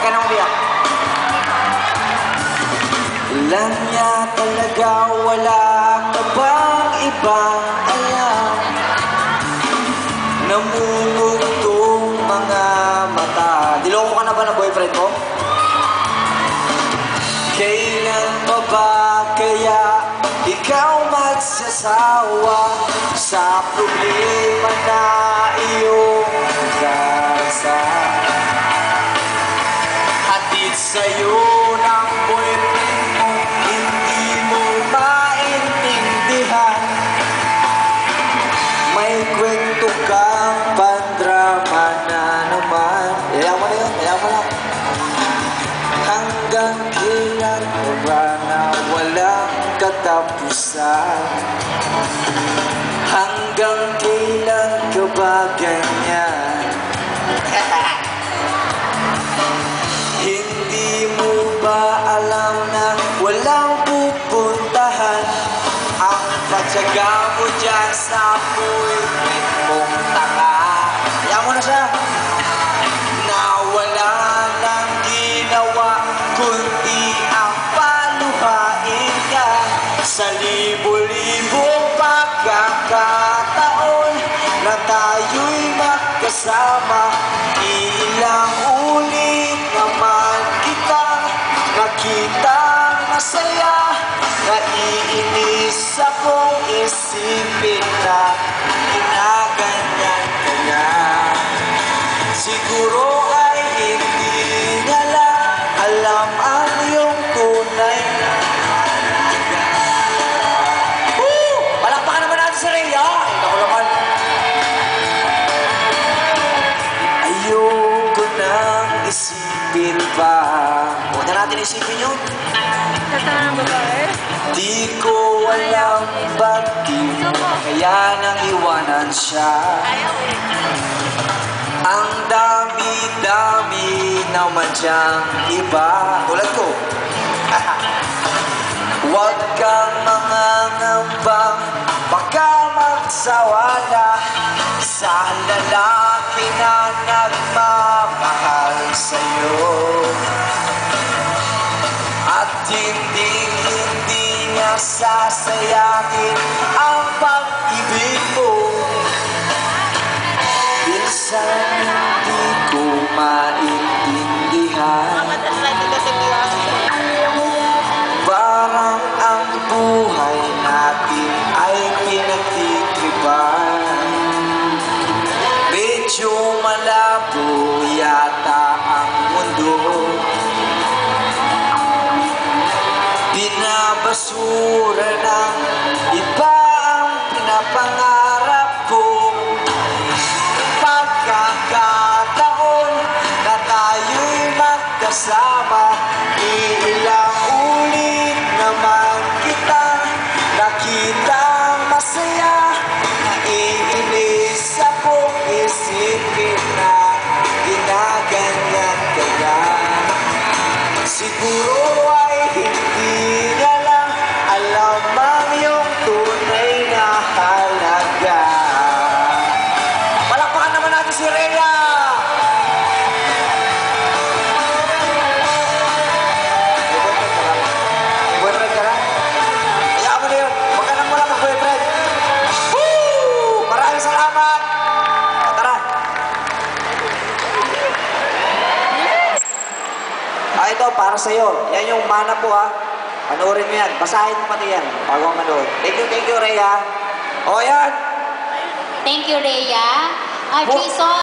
ka na umiyak. Lang niya talaga, wala ka bang ibang alam? Namumugtong mga mata. Diloko ka na ba ng boyfriend mo? Kailan pa ba kaya ikaw magsasawa sa problema na iyong nagdasal? Hatid sa'yo ng boyfriend mo, hindi mo maintindihan. May kwento kang pandrama na naman. Ayaw mo na yun, ayaw mo na. Hanggang kailan ka ba na walang katapusan? Hanggang kailan ka ba ganyan? Hindi mo ba alam na walang pupuntahan ang patsaga mo dyan sa boyfriend mong tanga? Ayaw mo na siya. Na wala nang ginawa kundi ang paluhain ka sa libo-libong pagkakataon na tayo'y magkasama. Ilang ulit naman kita nakita masaya. Naiinis akong isipin na ginaganyan ka na. Siguro ay hindi niya lang alam ang iyong tunay na halaga. Palakpakan naman natin si Rhea! Ay, naku naman. Ayoko nang isipin pa. Huwag na natin isipin yun. Di ko alam ba't di kaya nang iwanan siya. Ang dami-dami naman diyang iba. Tulad ko. Huwag kang mangangambang, baka magsawa na sa lalaki na nagmamahal sa'yo. At hindi niya sasayangin ang pag-ibig mo. Minsan hindi ko maintindihan, parang ang buhay natin ay pinagtitripan. Medyo malabo yata ang mundo, binabasura ng iba ang pinapangarap ko. Pagkakataon na tayo'y magkasama, ilang ulit naman kita nakita masaya. Naiinis akong isipin na ginaganyan kaya. Siguro ay hindi niya lang alam ang iyong tunay na halaga. Palakpakan naman natin si Rhea! May boyfriend ka na? Hayaan mo na yun. Huwag ka nang wala mag-boyfriend. Woo! Maraming salamat! Tara! Ito, para sa'yo. Yan yung mana po, ha. Panoorin mo yan. Basahin mo pati yan bago ang manood. Thank you, Rhea. O, yan. Thank you, Rhea. Jason.